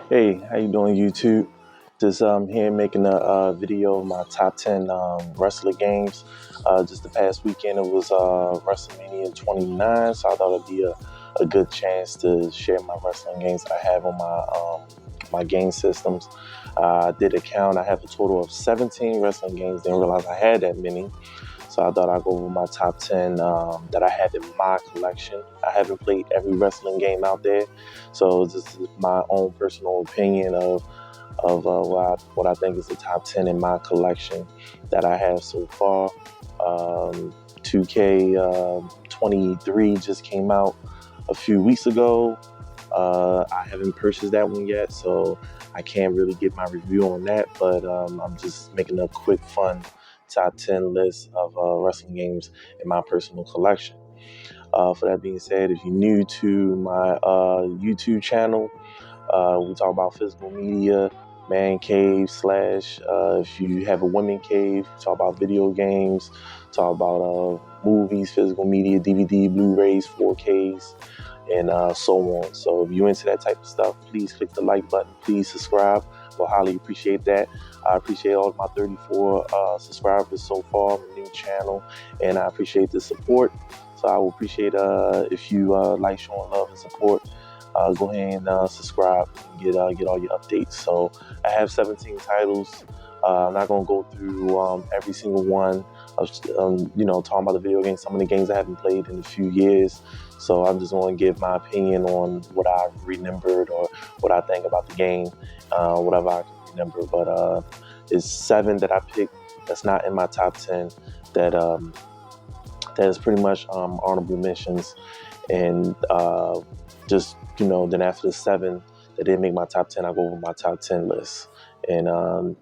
Hey, how you doing, YouTube? Just here making a video of my top 10 wrestling games. Just the past weekend, it was WrestleMania 29, so I thought it'd be a good chance to share my wrestling games I have on my game systems. I did a count. I have a total of 17 wrestling games. Didn't realize I had that many. So I thought I'd go over my top 10 that I have in my collection. I haven't played every wrestling game out there, so this is my own personal opinion of what I think is the top 10 in my collection that I have so far. 2K23 just came out a few weeks ago. I haven't purchased that one yet, so I can't really get my review on that, but I'm just making a quick fun top 10 list of wrestling games in my personal collection. For that being said, if you're new to my YouTube channel, we talk about physical media, man cave slash, if you have a women cave, talk about video games, talk about movies, physical media, DVD, Blu-rays, 4Ks, and so on. So if you're into that type of stuff, please click the like button. Please subscribe. We'll highly appreciate that. I appreciate all of my 34 subscribers so far on the new channel, and I appreciate the support. So I will appreciate if you like showing love and support. Go ahead and subscribe and get all your updates. So I have 17 titles. I'm not gonna go through every single one. Talking about the video games. Some of the games I haven't played in a few years. So I'm just going to give my opinion on what I've remembered or what I think about the game, whatever I can remember. But it's 7 that I picked that's not in my top 10 that that is pretty much honorable mentions, and then after the 7 that didn't make my top 10, I go over my top 10 list, and I'll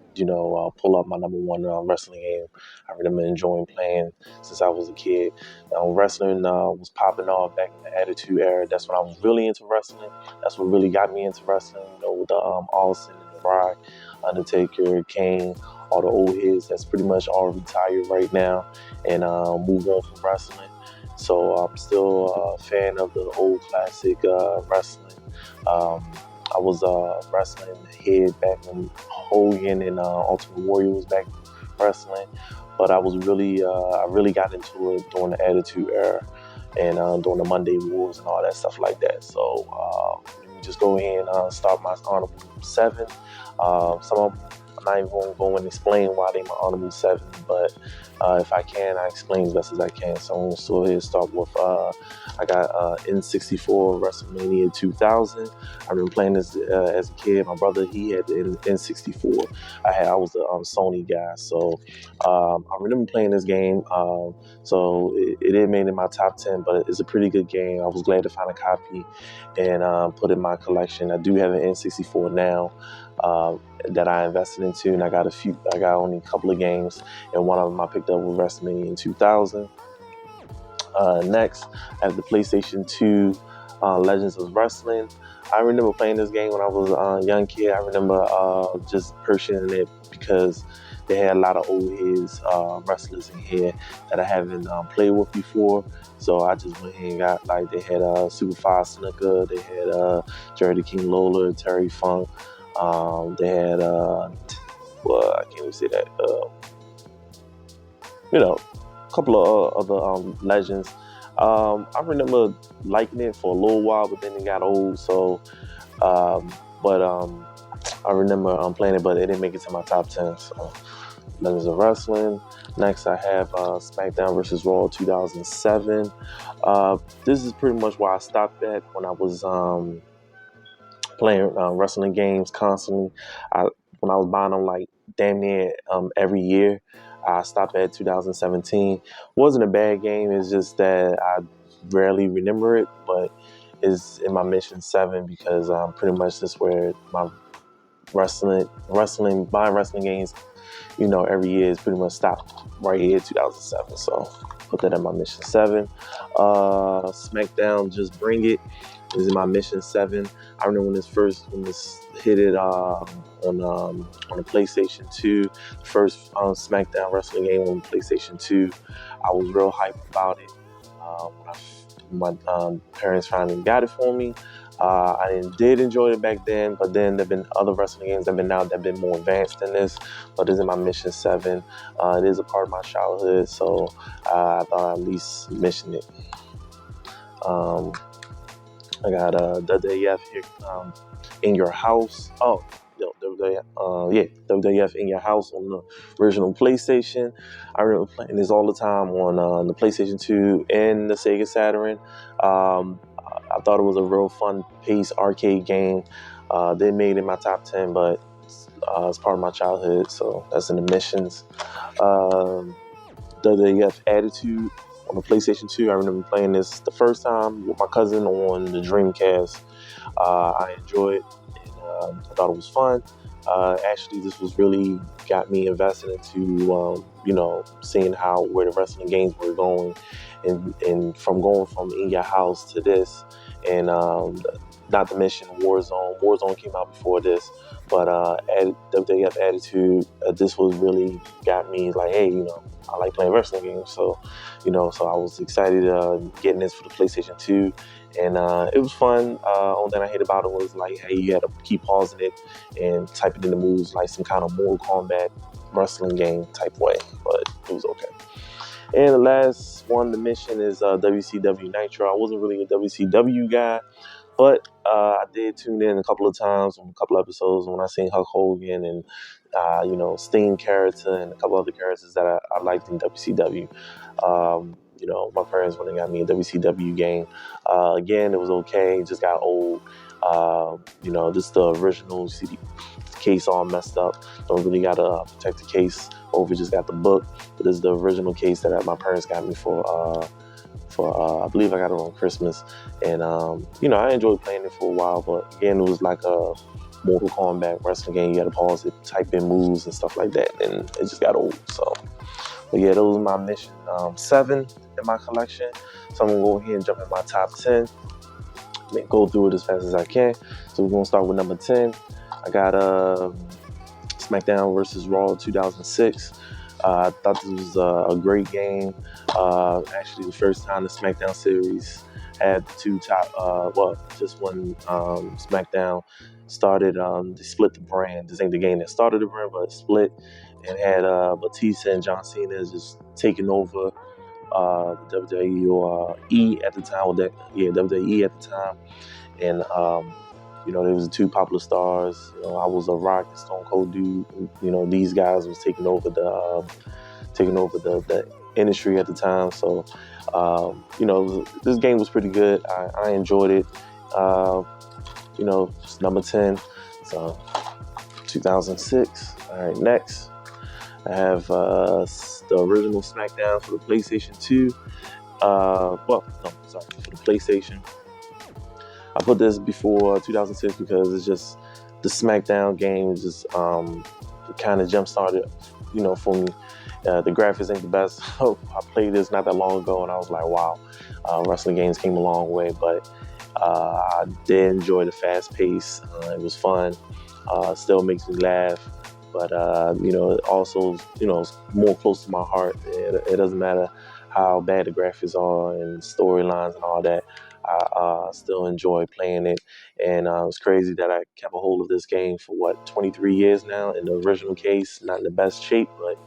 pull up my number one wrestling game I remember enjoying playing since I was a kid. Wrestling was popping off back in the Attitude Era. That's when I was really into wrestling. That's what really got me into wrestling. With the Austin and The Rock, Undertaker, Kane, all the old hits. That's pretty much all retired right now, and move on from wrestling. So I'm still a fan of the old classic wrestling. I was wrestling head back when Hogan and Ultimate Warrior was back wrestling, but I really got into it during the Attitude Era and during the Monday Wars and all that stuff like that. So let me just go ahead and start my honorable 7. Some of them, I'm not even going to go and explain why they my honorable 7, but if I can, I explain as best as I can. So I'm going to go ahead and start with, I got N64 WrestleMania 2000. I've been playing this as a kid. My brother, he had the N64. I was a Sony guy, so I remember playing this game. So it didn't make it in my top 10, but it's a pretty good game. I was glad to find a copy and put in my collection. I do have an N64 now. That I invested into, and I got only a couple of games, and one of them I picked up with WrestleMania in 2000. Next, I have the PlayStation 2 Legends of Wrestling. I remember playing this game when I was a young kid. I remember just purchasing it because they had a lot of old heads wrestlers in here that I haven't played with before. So I just went ahead and got, they had Superfly Snuka, they had Jerry the King Lawler, Terry Funk. They had, I can't even say that, a couple of other legends. I remember liking it for a little while, but then it got old. So, I remember playing it, but it didn't make it to my top 10. So, Legends of Wrestling. Next, I have SmackDown vs. Raw 2007. This is pretty much where I stopped at when I was playing wrestling games constantly. When I was buying them like damn near every year. I stopped at 2017. Wasn't a bad game. It's just that I rarely remember it, but it's in my Mission 7 because pretty much this where my buying wrestling games, every year is pretty much stopped right here, 2007. So put that in my Mission 7. SmackDown Just Bring It is in my Mission 7. I remember when this hit it on the PlayStation 2, the first SmackDown wrestling game on PlayStation 2. I was real hyped about it. When my parents finally got it for me, Did enjoy it back then, but then there've been other wrestling games that have been out that have been more advanced than this. But this is my Mission 7. It is a part of my childhood, so I thought I'd at least mention it. I got WWF here, in your house. Oh, no, WWF in your house on the original PlayStation. I remember playing this all the time on the PlayStation 2 and the Sega Saturn. I thought it was a real fun paced arcade game. They made it in my top 10, but it's part of my childhood, so that's in the missions. WWF Attitude on the PlayStation 2. I remember playing this the first time with my cousin on the Dreamcast. I enjoyed it, and I thought it was fun. Actually, this was really got me invested into, seeing where the wrestling games were going, and from going from in your house to this, and not to mention Warzone. Warzone came out before this, but WWF Attitude, this was really got me like, hey, I like playing wrestling games, so I was excited getting this for the PlayStation 2, and it was fun. Only thing I hate about it was like, hey, you had to keep pausing it and typing in the moves like some kind of Mortal Kombat wrestling game type way, but it was okay. And the last one to mention is WCW Nitro. I wasn't really a WCW guy, but I did tune in a couple of times on a couple of episodes when I seen Hulk Hogan and Sting character and a couple other characters that I liked in WCW. My parents went and got me a WCW game. Again, it was okay. It just got old. Just the original CD case all messed up. Don't really gotta protect the case over. Just got the book, but this is the original case that my parents got me for I believe I got it on Christmas, and I enjoyed playing it for a while. But again, it was like a Mortal Kombat wrestling game. You had to pause it, type in moves and stuff like that, and it just got old. So, but yeah, those are my Mission 7 in my collection. So I'm gonna go ahead and jump in my top 10. Go through it as fast as I can. So we're gonna start with number 10. I got SmackDown versus Raw 2006. I thought this was a great game. Actually, the first time the SmackDown series had the two top, just when SmackDown started, they split the brand. This ain't the game that started the brand, but it split and had Batista and John Cena just taking over WWE or E at the time. WWE at the time, and there was two popular stars. I was a Rock and Stone Cold dude. These guys was taking over the industry at the time. So, this game was pretty good. I enjoyed it. It's number 10. So, 2006. All right, next I have the original SmackDown for the PlayStation 2. For the PlayStation. I put this before 2006 because it's just the SmackDown game just kind of jump started, for me. The graphics ain't the best. I played this not that long ago and I was like, wow, wrestling games came a long way, but I did enjoy the fast pace. It was fun. Still makes me laugh, but it also, it's more close to my heart. It doesn't matter how bad the graphics are and storylines and all that. I still enjoy playing it, and it's crazy that I kept a hold of this game for 23 years now. In the original case, not in the best shape, but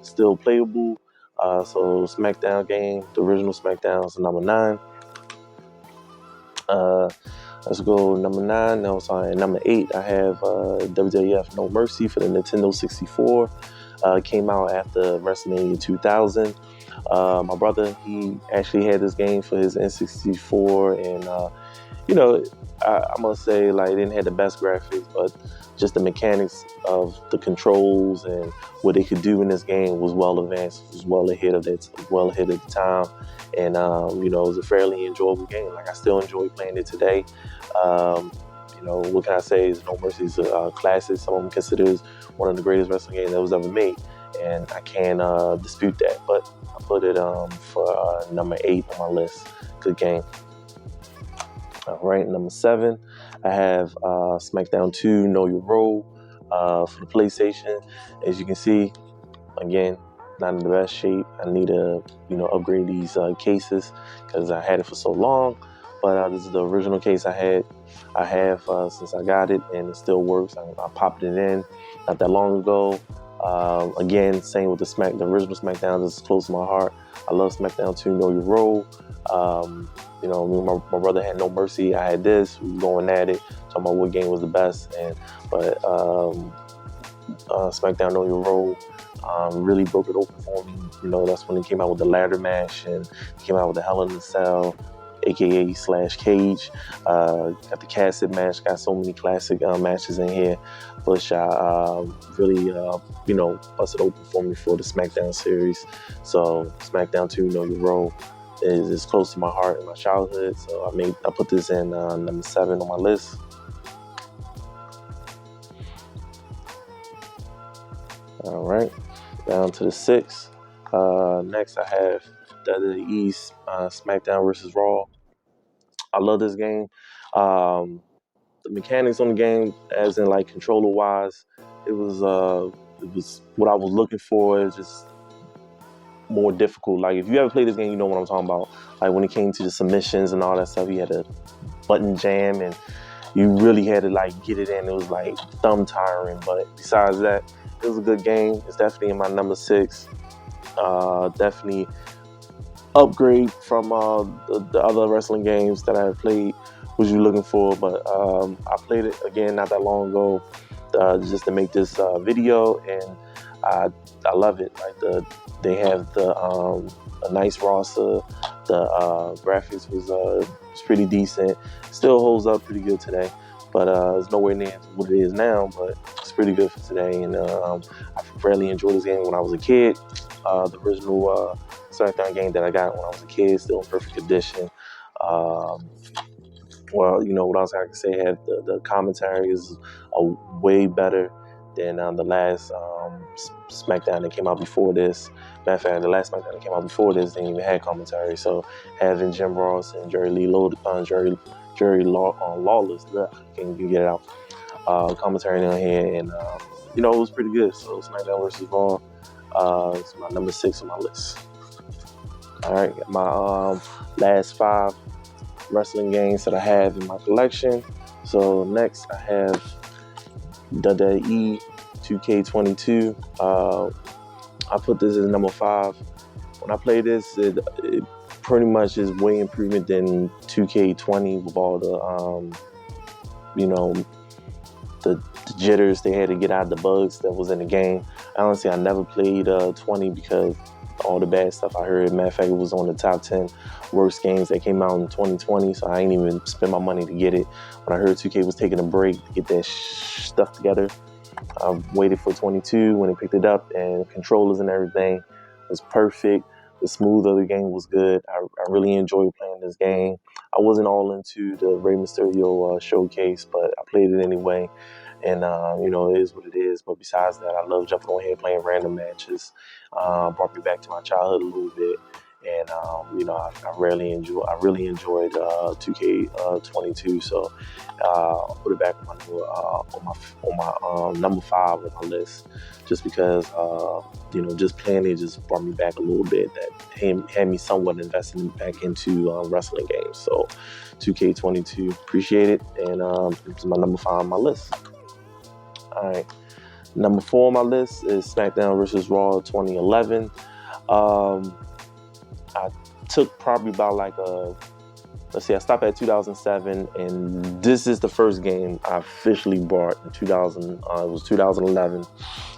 still playable. So SmackDown game, the original SmackDown is number 9. Let's go number 9. No, sorry, number 8. I have WWF No Mercy for the Nintendo 64. Came out after WrestleMania 2000. My brother, he actually had this game for his N64, and I must say, like, it didn't have the best graphics, but just the mechanics of the controls and what they could do in this game was well advanced, was well ahead of the time, and it was a fairly enjoyable game. Like, I still enjoy playing it today. What can I say? Is No Mercy is a classic. Someone considers one of the greatest wrestling games that was ever made, and I can't dispute that. But I put it for number 8 on my list. Good game. All right, number 7, I have SmackDown 2 Know Your Role for the PlayStation. As you can see, again, not in the best shape. I need to, upgrade these cases because I had it for so long. but this is the original case I have since I got it, and it still works. I popped it in not that long ago. Again, same with the original SmackDown. This is close to my heart. I love SmackDown 2, Know Your Role. Me and my brother had No Mercy. I had this. We were going at it, talking about what game was the best. But SmackDown Know Your Role really broke it open for me. That's when it came out with the ladder match and came out with the Hell in a Cell, aka / Cage. Got the Casket match. Got so many classic matches in here, which really busted open for me for the SmackDown series. So SmackDown 2 Know Your Role is close to my heart and my childhood. So I put this in number 7 on my list. All right, down to the 6. Next, I have WWE SmackDown versus Raw. I love this game. The mechanics on the game, as in like controller wise, it was what I was looking for. It's just more difficult. Like if you ever played this game, you know what I'm talking about. Like when it came to the submissions and all that stuff, you had a button jam and you really had to like get it in. It was like thumb tiring. But besides that, it was a good game. It's definitely in my number 6. Definitely upgrade from the other wrestling games that I have played. What you looking for? But I played it again not that long ago, just to make this video, and I love it. Like they have a nice roster. The graphics was pretty decent. Still holds up pretty good today, but it's nowhere near what it is now. But it's pretty good for today, and I really enjoyed this game when I was a kid. The original SmackDown game that I got when I was a kid, still in perfect condition. Well, what else I can say? The commentary is way better than the last SmackDown that came out before this. Matter of fact, the last SmackDown that came out before this didn't even have commentary. So having Jim Ross and Jerry Lawless, can't even get it out. Commentary on here, and it was pretty good. So SmackDown versus Raw, it's my number 6 on my list. All right, got my last 5 wrestling games that I have in my collection. So next I have WWE 2K22. I put this as number 5. When I play this, it pretty much is way improvement than 2K20 with all the jitters they had to get out of the bugs that was in the game. Honestly, I never played 20 because all the bad stuff I heard. Matter of fact, it was on the top 10 worst games that came out in 2020, so I ain't even spend my money to get it. When I heard 2K was taking a break to get that stuff together, I waited for 22 when they picked it up, and controllers and everything was perfect. The smooth of the game was good. I really enjoyed playing this game. I wasn't all into the Rey Mysterio showcase, but I played it anyway. And, it is what it is. But besides that, I love jumping on here playing random matches. Brought me back to my childhood a little bit. And, I really enjoyed 2K22. So I'll put it back on my number 5 on my list, just because, just playing it just brought me back a little bit. That had me somewhat invested back into wrestling games. So 2K22, appreciate it. And it's my number 5 on my list. All right, number 4 on my list is SmackDown vs. Raw 2011. I took probably about I stopped at 2007, and this is the first game I officially bought in 2000. It was 2011,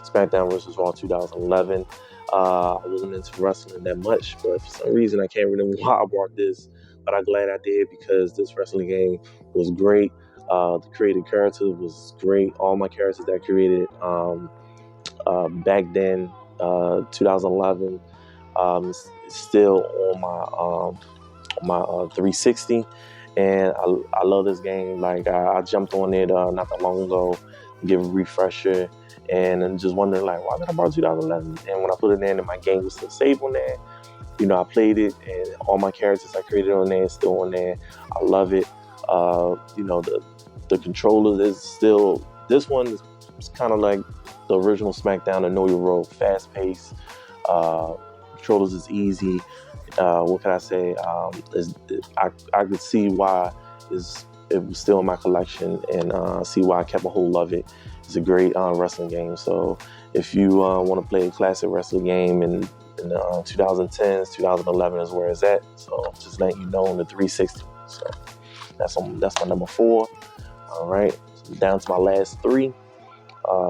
SmackDown vs. Raw 2011. I wasn't into wrestling that much, but for some reason I can't remember why I bought this, but I'm glad I did, because this wrestling game was great. The created character was great. All my characters that I created back then, 2011, still on my 360, and I love this game. Like I jumped on it not that long ago, give a refresher, and I'm just wondering like, why did I buy 2011? And when I put it in, and my game was still saved on there, I played it, and all my characters I created on there still on there. I love it. The controller is still, this one is kind of like the original SmackDown and Know Your Role, fast paced. Controllers is easy. what can I say? I could see why it was still in my collection, and see why I kept a hold of it. It's a great wrestling game. So if you want to play a classic wrestling game in the 2010s, 2011 is where it's at. So just letting you know on the 360. So that's my number 4. All right, so down to my last 3.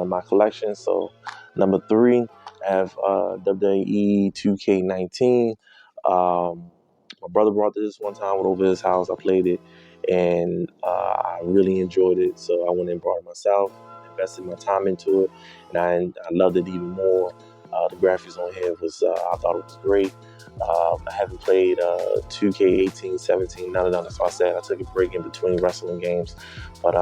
My collection. So number 3, I have WWE 2K19. My brother brought this one time. I went over his house. I played it, and I really enjoyed it. So I went and brought it myself. Invested my time into it, and I loved it even more. The graphics on here was I thought it was great. I haven't played 2K18, 17, none of them. So I said I took a break in between wrestling games. But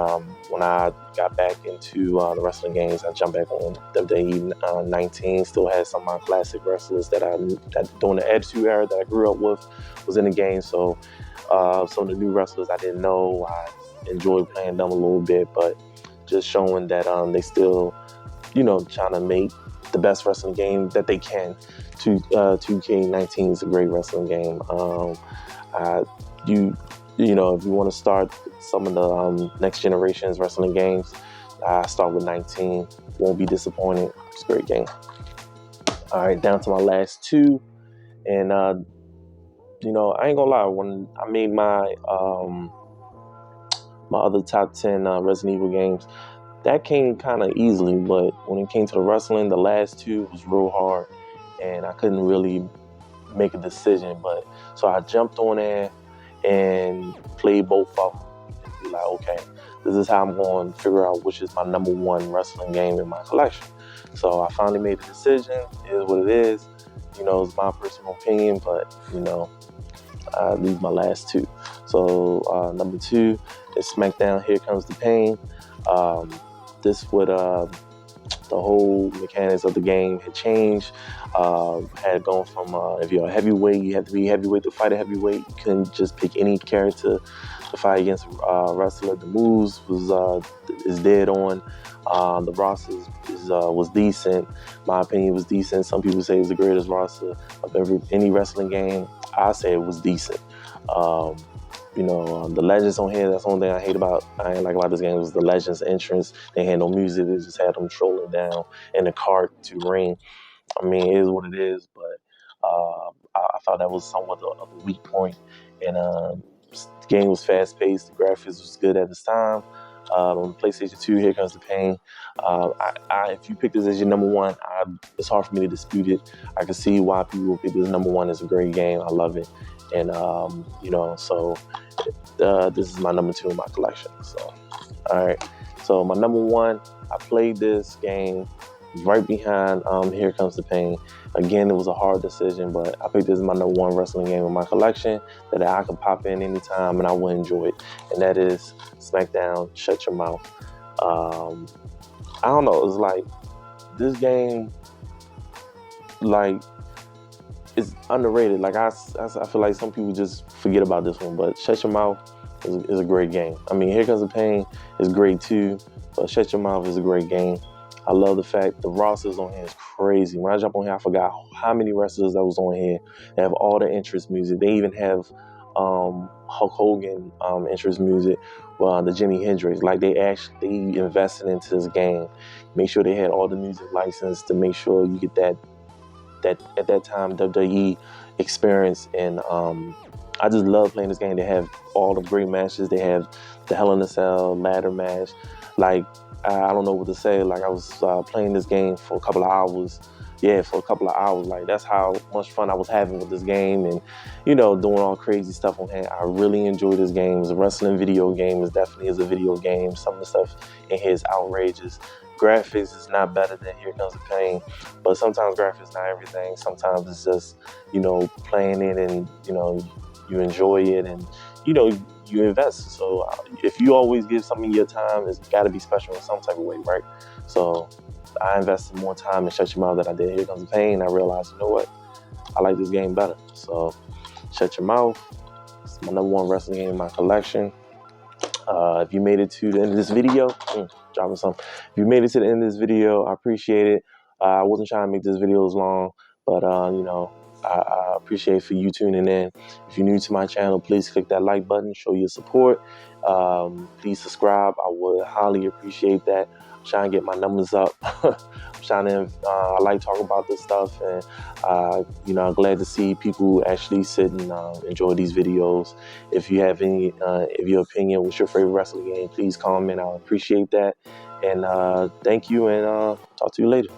when I got back into the wrestling games, I jumped back on WWE 19. Still had some of my classic wrestlers that during the Attitude Era that I grew up with was in the game. So some of the new wrestlers I didn't know, I enjoyed playing them a little bit, but just showing that they still, trying to make the best wrestling game that they can. 2K19 is a great wrestling game. If you want to start some of the next generation's wrestling games, start with 19. Won't be disappointed. It's a great game. All right, down to my last 2, and I ain't gonna lie. When I made my my other top 10 Resident Evil games, that came kind of easily, but when it came to the wrestling, the last 2 was real hard, and I couldn't really make a decision. But so I jumped on there and played both of them and be like, okay, this is how I'm going to figure out which is my number 1 wrestling game in my collection. So I finally made a decision. It is what it is. It's my personal opinion, but these my last 2. So number 2 is SmackDown Here Comes the Pain. This would the whole mechanics of the game had changed. Had gone from if you're a heavyweight, you have to be heavyweight to fight a heavyweight. You couldn't just pick any character to fight against a wrestler. The moves is dead on. The roster was decent. My opinion was decent. Some people say it was the greatest roster of any wrestling game. I say it was decent. The legends on here, that's the only thing I ain't like about this game was the legends entrance. They had no music, they just had them strolling down in the cart to ring. I mean, it is what it is, but I thought that was somewhat of a weak point. And the game was fast paced, the graphics was good at this time. On PlayStation 2, Here Comes the Pain. If you pick this as your number 1, it's hard for me to dispute it. I can see why people pick this number 1. It's a great game. I love it. And, so this is my number 2 in my collection. So, all right. So my number 1, I played this game right behind Here Comes the Pain. Again, it was a hard decision, but I picked this as my number 1 wrestling game in my collection that I could pop in anytime and I would enjoy it. And that is SmackDown Shut Your Mouth. I don't know. It's like this game, it's underrated. Like I feel like some people just forget about this one, but Shut Your Mouth is a great game. I mean, Here Comes the Pain is great too, but Shut Your Mouth is a great game. I love the fact the rosters on here is crazy. When I jump on here, I forgot how many wrestlers that was on here. They have all the entrance music. They even have Hulk Hogan entrance music, the Jimi Hendrix. Like they actually invested into this game. Make sure they had all the music licensed to make sure you get that at that time WWE experience. And I just love playing this game. They have all the great matches. They have the Hell in a Cell ladder match. Like I don't know what to say. Like I was playing this game for a couple of hours. Yeah, for a couple of hours. Like that's how much fun I was having with this game, and doing all crazy stuff on here. I really enjoy this game. It's a wrestling video game. It definitely is a video game. Some of the stuff in here is outrageous. Graphics is not better than Here Comes the Pain, but sometimes graphics not everything. Sometimes it's just playing it and you enjoy it and you invest. So if you always give something your time, it's got to be special in some type of way, right? So I invested more time in Shut Your Mouth than I did Here Comes the Pain. I realized, you know what? I like this game better. So Shut Your Mouth. It's my number 1 wrestling game in my collection. If you made it to the end of this video, dropping some. If you made it to the end of this video, I appreciate it. I wasn't trying to make this video as long, but I appreciate for you tuning in. If you're new to my channel, please click that like button, show your support. Please subscribe. I would highly appreciate that. I'm trying to get my numbers up. I like talking about this stuff, and I'm glad to see people actually sit and enjoy these videos. If you have if your opinion, what's your favorite wrestling game, please comment. I'll appreciate that. And thank you, and talk to you later.